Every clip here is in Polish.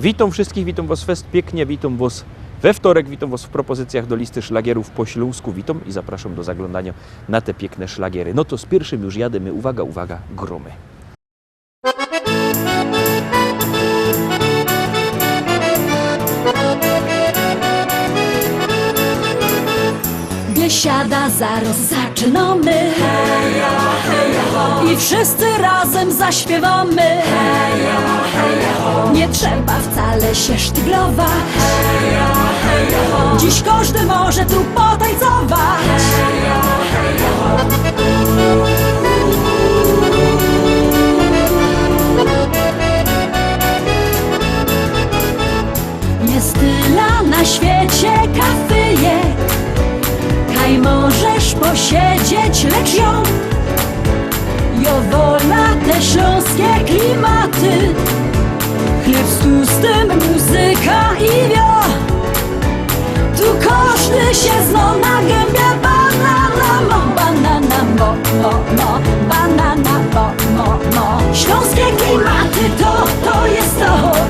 Witam wszystkich, witam Was fest pięknie, witam Was we wtorek, witam Was w propozycjach do listy szlagierów po śląsku. Witam i zapraszam do zaglądania na te piękne szlagiery. No to z pierwszym już jademy, uwaga, uwaga, gromy. Biesiada, zaraz zaczynamy, heja, heja, ho. I wszyscy razem zaśpiewamy, heja, heja, ho. Nie trzeba wcale się sztyglować, heja, heja, ho. Dziś każdy może tu potańcować, heja, heja, ho. Jest tyle na świecie kafyjek, kaj możesz posiedzieć, lecz ją wola te śląskie klimaty. Chleb z tłustym, muzyka i wio. Tu każdy się zna na gębie. Banana mo, banana mo, mo, banana mo. Śląskie klimaty to jest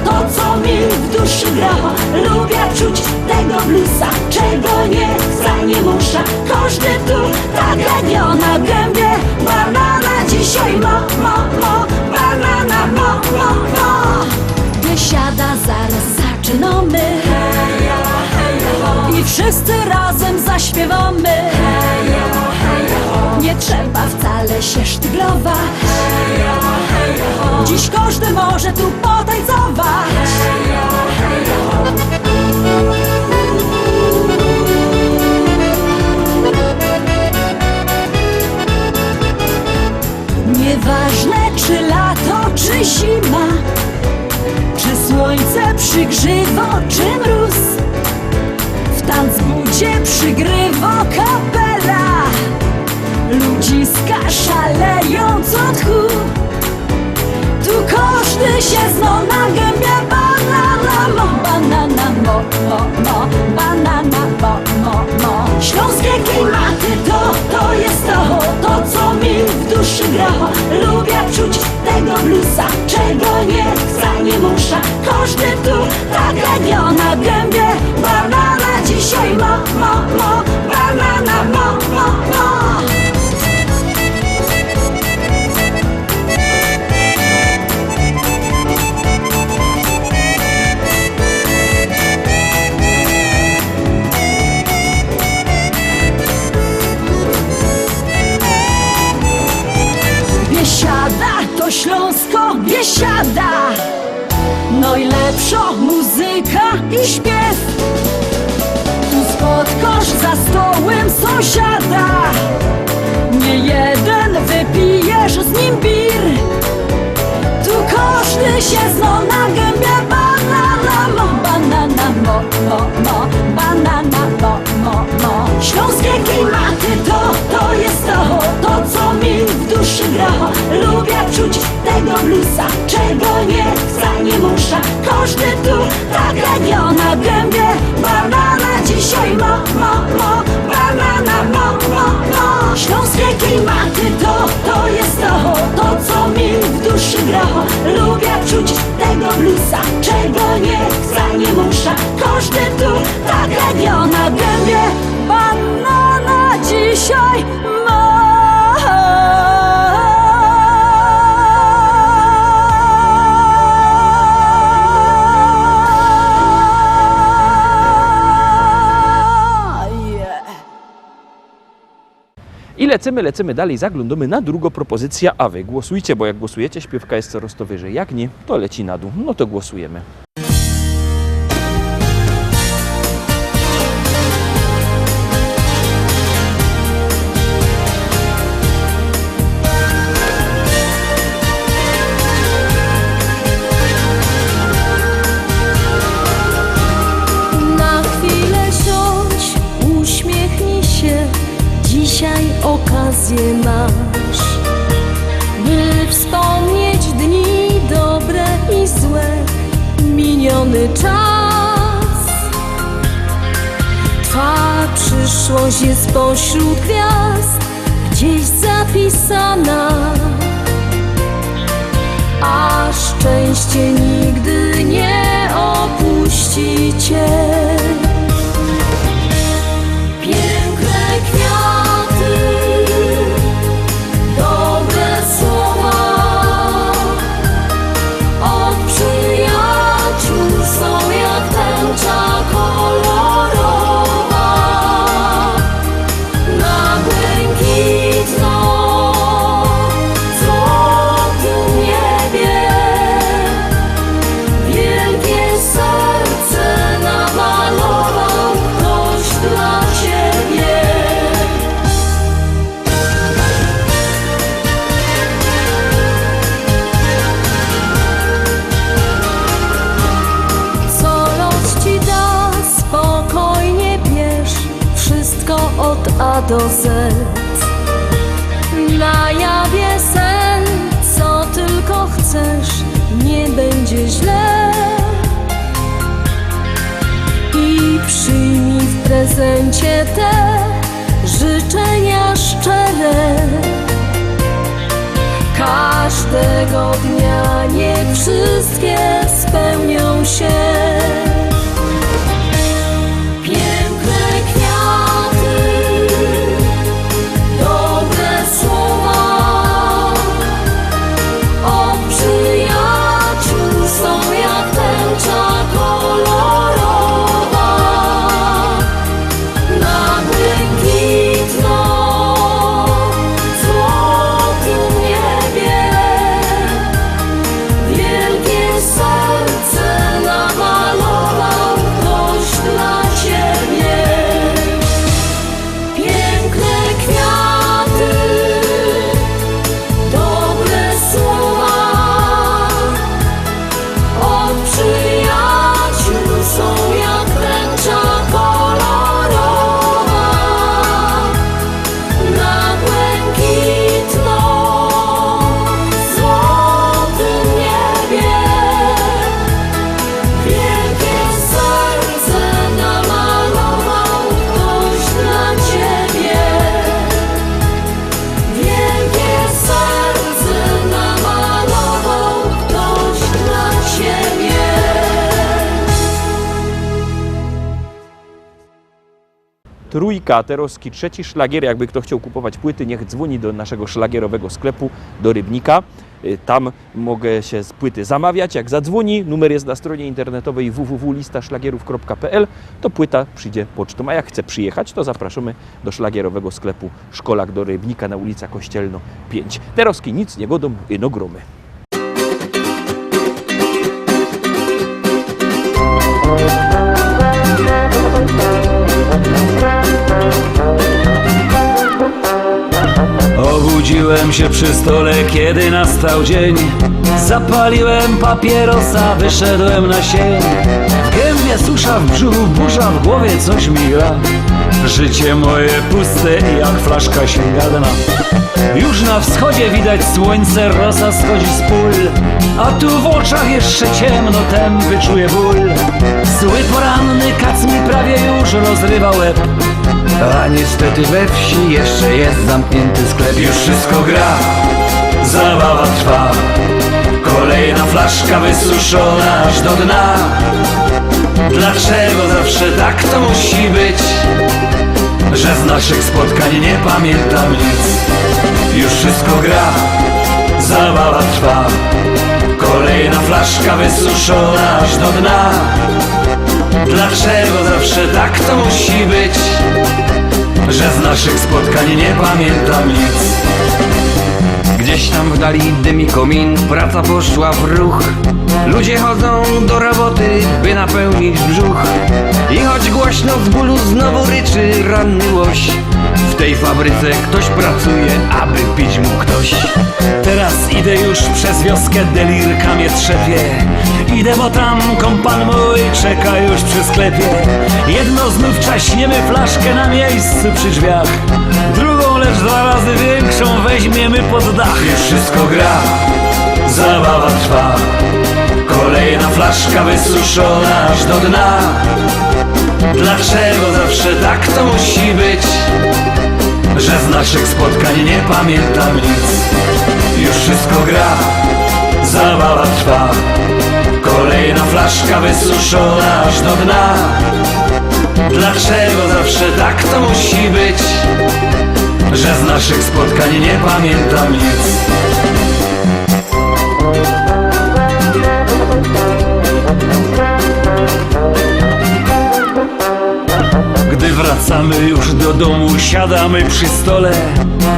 to co mi w duszy gra. Lubię czuć tego bluesa, czego nie muszę. Każdy tu tak jak ja na gębie. Banana dzisiaj mo, banana mo. Biesiada, zaraz zaczynamy, heja, heja, ho. I wszyscy razem zaśpiewamy, heja, heja, ho. Nie trzeba wcale się sztyglować, heja, heja, ho. Dziś każdy może tu potańcować, heja, heja, ho. Nieważne czy lato, czy zima, czy słońce przygrzywo, czy mróz, w tanzbudzie przygrywa kapela. Ludziska szaleją co tchu. Tu każdy się zna na gębie. Banana mo, banana mo, banana mo. Śląskie klimaty to jest to co mi w duszy gra. Lubię czuć tego bluesa, czego nie muszę. Każdy tu tak jak ja na gębie. Banana dzisiaj mo, banana mo. Biesiada to Śląsko, biesiada. Najlepsza muzyka i śpiew. Tu spotkasz za stołem sąsiada. Nie jeden wypijesz z nim bir. Tu każdy się zna na gębie. Banana mo, banana mo. Śląskie klimaty to jest to co mi w duszy gra. Lubię czuć tego bluesa, czego nie muszę. Każdy tu tak jak ja na gębie. Banana dzisiaj mo, banana mo. Śląskie klimaty to jest to co mi w duszy gra. Lubię czuć tego bluesa, czego nie muszę. Każdy tu tak jak ja na gębie. Banana dzisiaj mo. I lecimy dalej, zaglądamy na drugą propozycję, a Wy głosujcie, bo jak głosujecie, śpiewka jest coraz to wyżej. Jak nie, to leci na dół. No to głosujemy. Na chwilę siądź, uśmiechnij się. Dzisiaj okazję masz, by wspomnieć dni dobre i złe, miniony czas. Twa przyszłość jest pośród gwiazd, gdzieś zapisana. a szczęście nigdy nie właściciel. Piękne kwiaty, dobre słowa od przyjaciół są jak tęcza kolorowa na błękitno złotym niebie. Wielkie serce namalował ktoś dla ciebie. Co los ci da, spokojnie bierz, wszystko od A do Z. Na jawie sen, co tylko chcesz, nie będzie źle. I przyjmij w prezencie te życzenia szczere. Każdego dnia niech wszystkie spełnią się. Piękne kwiaty, dobre słowa od przyjaciół są jak tęcza kolorowa na błękitno złotym niebie. Wielkie serce namalował ktoś dla ciebie. Piękne kwiaty, dobre słowa od przyjaciół są jak tęcza kolorowa na błękitno złotym niebie. Wielkie serce namalował ktoś dla ciebie. Wielkie serce namalował ktoś dla ciebie. Trójka, Teroski, trzeci szlagier. Jakby kto chciał kupować płyty, niech dzwoni do naszego szlagierowego sklepu, do Rybnika. Tam mogę się z płyty zamawiać. Jak zadzwoni, numer jest na stronie internetowej www.listaszlagierów.pl, to płyta przyjdzie pocztą. A jak chce przyjechać, to zapraszamy do szlagierowego sklepu Szkolak do Rybnika na ulica Kościelno 5. Teroski nic nie godą, no gromy. Obudziłem się przy stole, kiedy nastał dzień. Zapaliłem papierosa, wyszedłem na sień. W gębie susza, w brzuchu burza, w głowie coś mi gra. Życie moje puste jak flaszka sięgalna. Już na wschodzie widać słońce, rosa schodzi z pól. A tu w oczach jeszcze ciemno, tępy czuję ból. Zły poranny kac mi prawie już rozrywa łeb. A niestety we wsi jeszcze jest zamknięty sklep. Już wszystko gra, zabawa trwa. Kolejna flaszka wysuszona aż do dna. Dlaczego zawsze tak to musi być, że z naszych spotkań nie pamiętam nic? Już wszystko gra, zabawa trwa. Kolejna flaszka wysuszona aż do dna. Dlaczego zawsze tak to musi być, że z naszych spotkań nie pamiętam nic? Gdzieś tam w dali dymi komin, praca poszła w ruch. Ludzie chodzą do roboty, by napełnić brzuch. I choć głośno z bólu znowu ryczy ranny łoś, w tej fabryce ktoś pracuje, aby pić mu ktoś. Teraz idę już przez wioskę, delirka mnie trzepie. Idę, bo tam kompan mój czeka już przy sklepie. Jedno znów czaśniemy flaszkę na miejscu przy drzwiach. Drugą, lecz 2 razy większą weźmiemy pod dach. Już wszystko gra, zabawa trwa. Kolejna flaszka wysuszona aż do dna. Dlaczego zawsze tak to musi być, że z naszych spotkań nie pamiętam nic? Już wszystko gra, zabawa trwa. Kolejna flaszka flaszka wysuszona aż do dna. Dlaczego zawsze tak to musi być, że z naszych spotkań nie pamiętam nic? Gdy wracamy już do domu, siadamy przy stole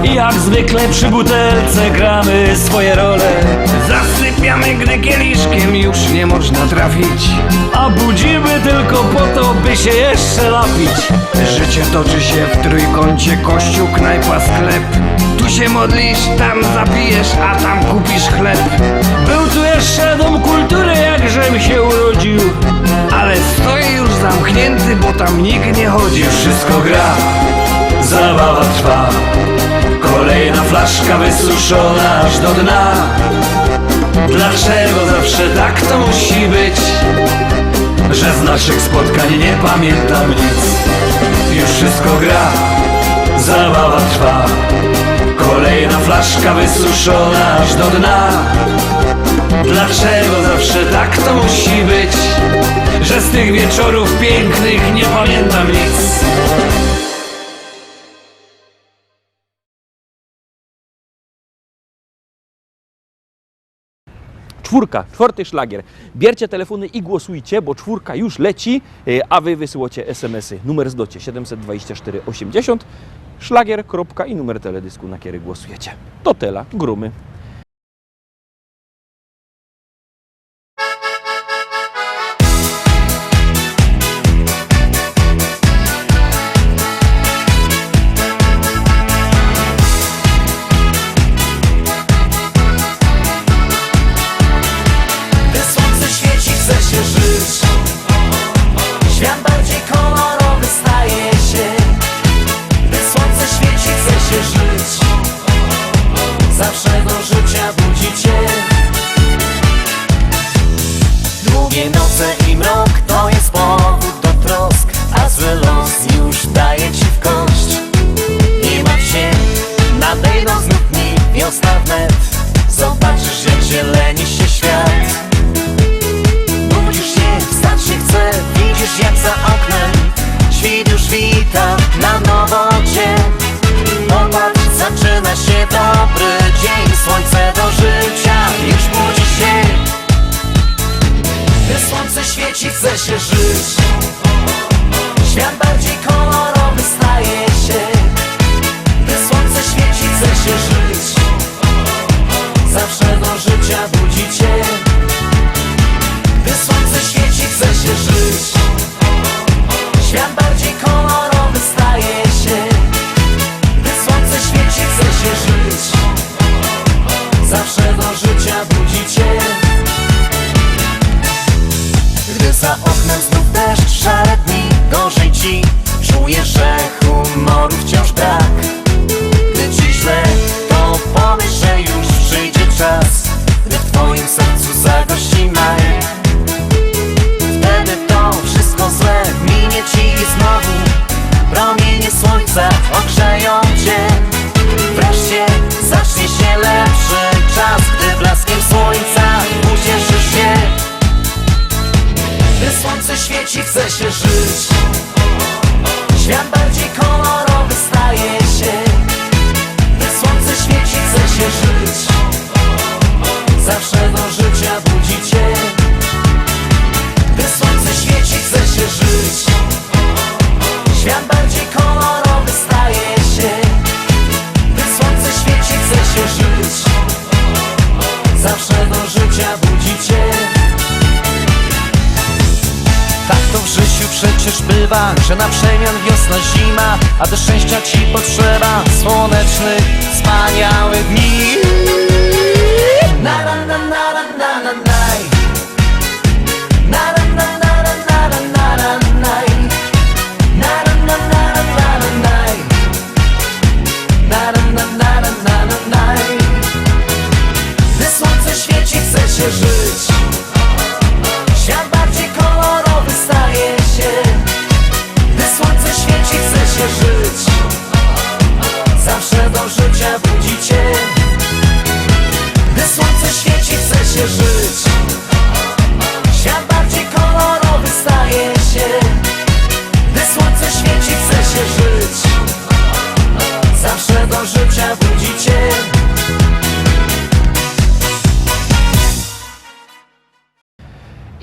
i jak zwykle przy butelce gramy swoje role. Zasypiamy, gdy kieliszkiem już nie można trafić, a budzimy tylko po to, by się jeszcze napić. Życie toczy się w trójkącie: kościół, knajpa, sklep. Tu się modlisz, tam zapijesz, a tam kupisz chleb. Był tu jeszcze dom kultury, jakżem się urodził, ale stoi już zamknięty, bo tam nikt nie chodzi. Wszystko gra, zabawa trwa, kolejna flaszka wysuszona aż do dna. Dlaczego zawsze tak to musi być, że z naszych spotkań nie pamiętam nic? Już wszystko gra, zabawa trwa, kolejna flaszka wysuszona aż do dna. Dlaczego zawsze tak to musi być, że z tych wieczorów pięknych nie pamiętam nic? Czwarty szlagier. Bierzcie telefony i głosujcie, bo czwórka już leci, a wy wysyłacie SMS-y. Numer zdocie 724 80, szlagier, kropka i numer teledysku, na który głosujecie. To tela, grumy. Świat bardziej kolorowy staje się. Gdy słońce świeci, chce się żyć. Zawsze do życia budzi cię. Długie noce i mrok to jest powód do trosk, a zły los już daje ci w kość. Nie martw się, nadejdą znów dni, wiosna wnet. Zobaczysz, jak zieleni się świat. Wstać się chce, widzisz jak za oknem świt już wita na nowo cię. Popatrz, zaczyna się dobry dzień, słońce do życia już budzi się. Gdy słońce świeci, chce się żyć. Świat bardziej kolorowy staje się. Gdy słońce świeci, chce się żyć. Zawsze do życia budzi cię. Gdy słońce świeci, chce się żyć. Świat bardziej kolorowy staje się. Gdy słońce świeci, chce się żyć. Zawsze do życia budzi cię. Gdy za oknem znów deszcz, szare dni, gorzej ci, czujesz, że humoru wciąż brak. Gdy ci źle, to powiesz, że już przyjdzie czas, gdy w twoim sercu zagości maj. Wszystko złe minie ci i znowu promienie słońca ogrzeją cię. Wreszcie zacznie się lepszy czas, gdy blaskiem słońca ucieszysz się. Gdy słońce świeci, chce się żyć. Świat bardziej kolorowy staje się. Gdy słońce świeci, chce się żyć. Zawsze do życia budzi cię. Gdy słońce świeci, chce się żyć. Świat bardziej kolorowy staje się. Gdy słońce świeci, chce się żyć. Zawsze do życia budzi cię. Tak to w życiu przecież bywa, że na przemian wiosna, zima, a do szczęścia ci potrzeba słonecznych, wspaniałych dni. Na na na na na na na na. Gdy słońce świeci, chce się żyć. Świat bardziej kolorowy staje się. Gdy słońce świeci, chce się żyć. Zawsze do życia budzi cię. Gdy słońce świeci, chce się żyć.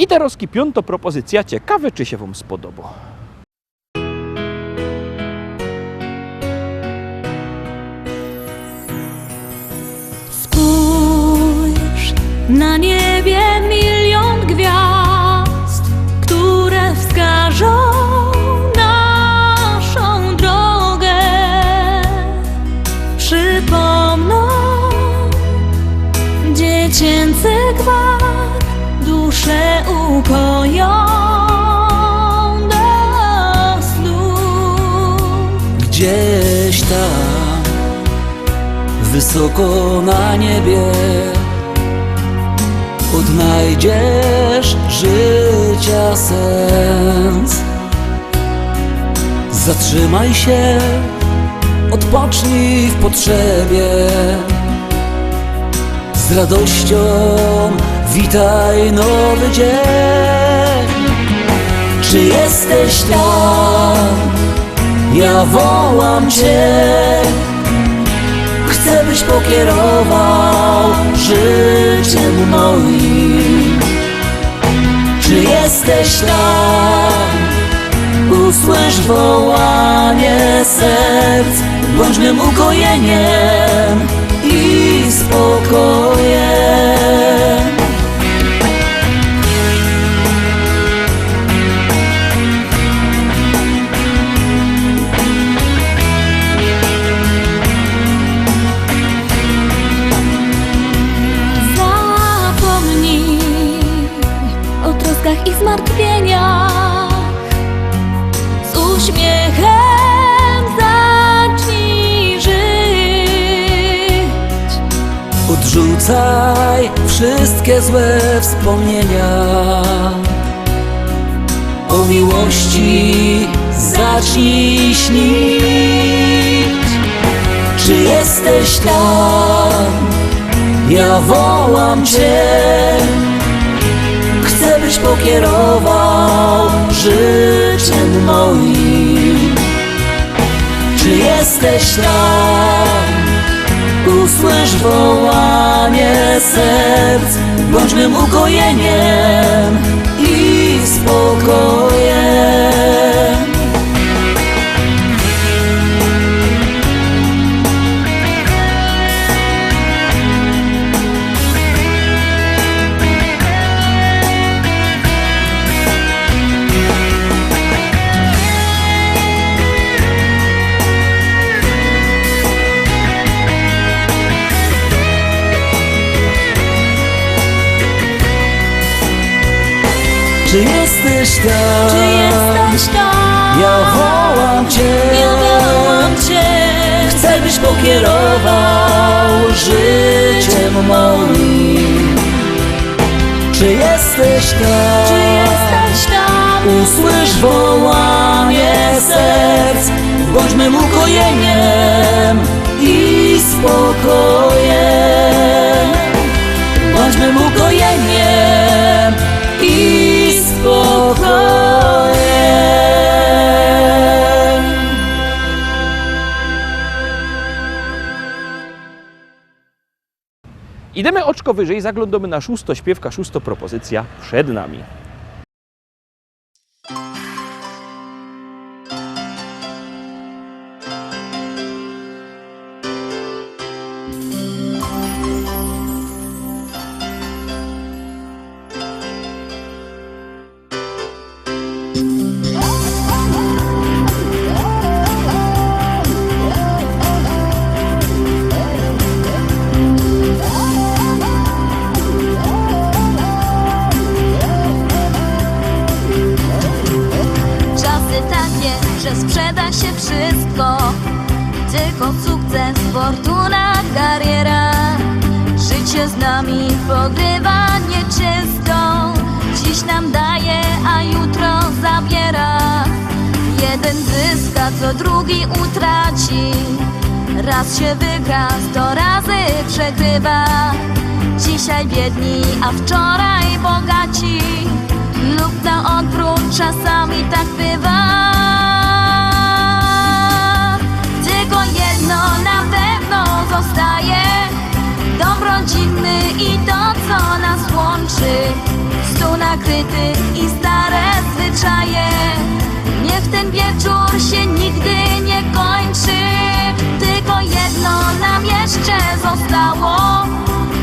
I teraz piąta propozycja, ciekawe czy się wam spodoba. Spójrz, na niebie milion gwiazd, które wskażą naszą drogę. Przypomną dziecięcy gwar, duszę ukoją do snu. Gdzieś tam, wysoko na niebie, odnajdziesz życia sens. Zatrzymaj się, odpocznij w potrzebie. Z radością witaj nowy dzień. Czy jesteś tam? Ja wołam Cię. Chcę, byś pokierował życiem moim. Czy jesteś tam? Usłysz wołanie serc. Bądź mym ukojeniem i spokojem. Zapomnij o troskach i zmartwieniach. Z uśmiechem zacznij żyć. Odrzucaj wszystkie złe wspomnienia. O miłości zacznij śnić. Czy jesteś tam? Ja wołam Cię. Chcę, byś pokierował życiem moim. Czy jesteś tam? Usłysz wołanie serc. Bądź mym ukojeniem i spokojem. Czy jesteś tam? Czy jesteś tam? Ja wołam Cię. Ja wołam Cię. Chcę, byś pokierował życiem moim. Czy jesteś tam? Czy jesteś tam? Usłysz wołanie serc. Bądź mym ukojeniem i spokojem. Bądź mym ukojeniem i spokojem. Idemy oczko wyżej, zaglądamy na szósto śpiewka, szósta propozycja przed nami. Sprzeda się wszystko, tylko sukces, fortuna, kariera. Życie z nami pogrywa nieczysto. Dziś nam daje, a jutro zabiera. Jeden zyska, co drugi utraci. Raz się wygra, 100 razy przegrywa. Dzisiaj biedni, a wczoraj bogaci. Lub na odwrót, czasami tak bywa. Na pewno zostaje dom rodzinny i to, co nas łączy. 100 na nakryty i stare zwyczaje. Niech ten wieczór się nigdy nie kończy. Tylko jedno nam jeszcze zostało.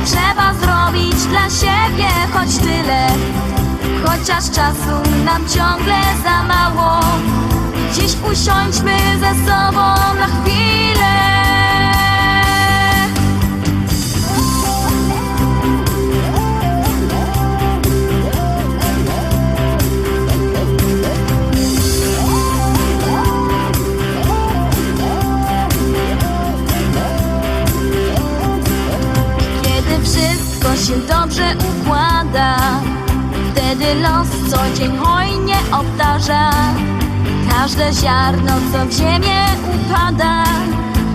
Trzeba zrobić dla siebie choć tyle, chociaż czasu nam ciągle za mało. Dziś usiądźmy ze sobą na chwilę. Kiedy wszystko się dobrze układa, wtedy los co dzień hojnie obdarza. Każde ziarno, co w ziemię upada,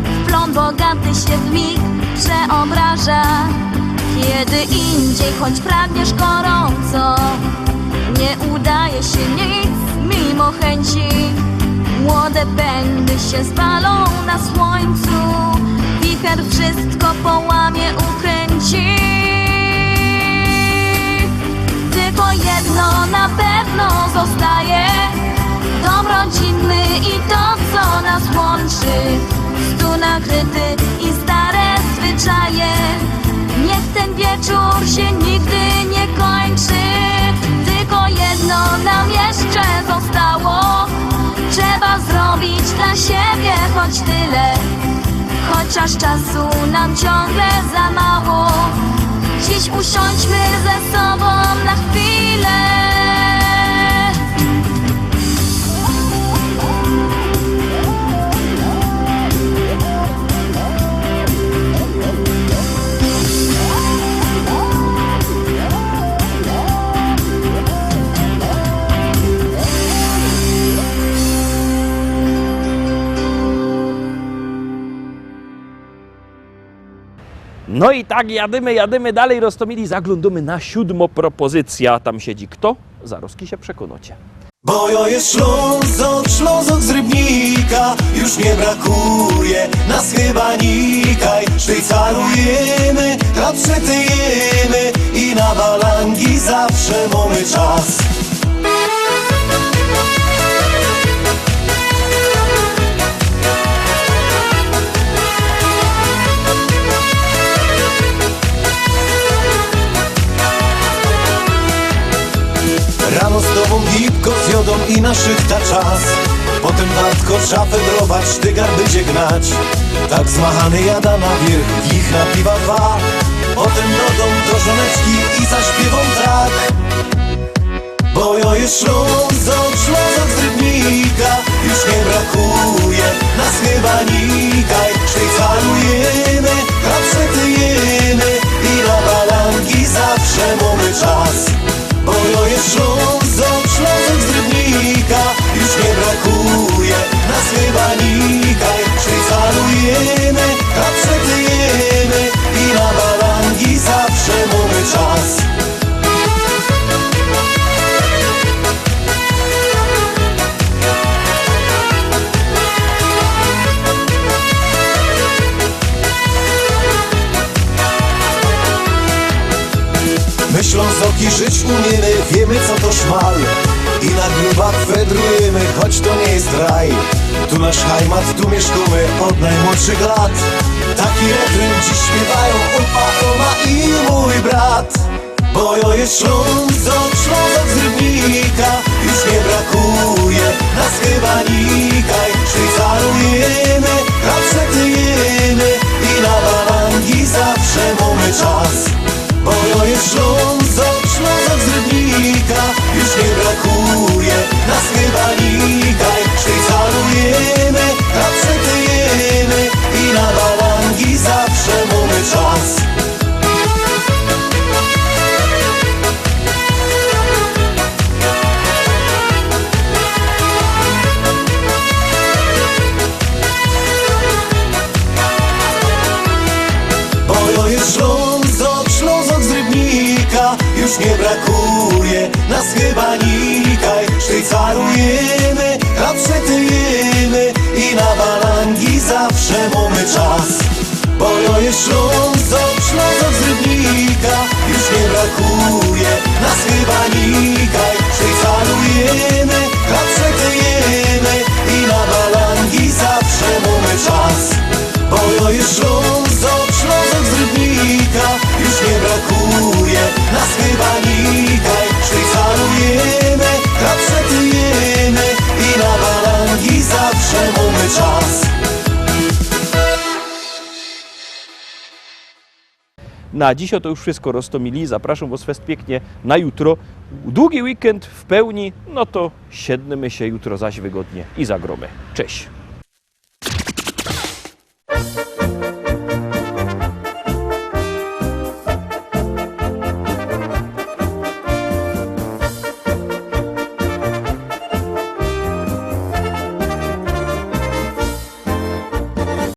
w plon bogaty się w mig przeobraża. Kiedy indziej, choć pragniesz gorąco, nie udaje się nic mimo chęci. Młode pędy się spalą na słońcu, wicher wszystko połamie, ukręci. Tylko jedno na pewno zostaje, dom rodzinny i to, co nas łączy. Stół nakryty i stare zwyczaje. Niech ten wieczór się nigdy nie kończy. Tylko jedno nam jeszcze zostało. Trzeba zrobić dla siebie choć tyle, chociaż czasu nam ciągle za mało. Dziś usiądźmy ze sobą na chwilę. No i tak jadymy dalej, Rostomili, zaglądamy na 7. propozycja. Tam siedzi kto? Zaroski się przekonacie. Bo jo jest Ślązok z Rybnika, już nie brakuje nas chyba nikaj. Szwajcarujemy, trapszetyjemy i na balangi zawsze mamy czas. Rano z tobą gipko z jodą i na szychta czas. Potem wartko szafę drobać, sztygar będzie gnać. Tak zmachany jada na wierzch, ich na piwa 2. Potem do domu do żoneczki i zaśpiewą tak. Bo jo jest Ślązok z Rybnika, już nie brakuje nas chyba nikaj. Szwajcarujemy, trapszetyjemy i na balangi zawsze mamy czas. Bo jo jest Ślązok z Rybnika, już nie brakuje nas chyba nikaj. Szwajcarujemy, trapszetyjemy i na balangi zawsze mamy czas. My Ślązoki żyć umiemy, wiemy co to szmal. I na grubach wędrujemy, choć to nie jest raj. Tu nasz hajmat, tu mieszkamy od najmłodszych lat. Taki refren dziś śpiewają opa, oma i mój brat. Bo jo jest Ślązok z Rybnika, już nie brakuje nas chyba nikaj. Szwajcarujemy, trapszetyjemy i na balangi zawsze mamy czas. Bo jo jest Ślązok z Rybnika, już nie brakuje nas chyba nikaj. Szwajcarujemy, trapszetyjemy i na balangi zawsze mamy czas. Bo jo jest Ślązok z Rybnika, już nie brakuje nas chyba nikaj. Szwajcarujemy, trapszetyjemy i na balangi zawsze mamy czas. Bo jo jest Ślązok z Rybnika, już nie brakuje nas chyba nikaj. Na dziś to już wszystko, Rostomili. Zapraszam Was fest pięknie na jutro. Długi weekend w pełni, no to siednemy się jutro zaś wygodnie i zagromy. Cześć!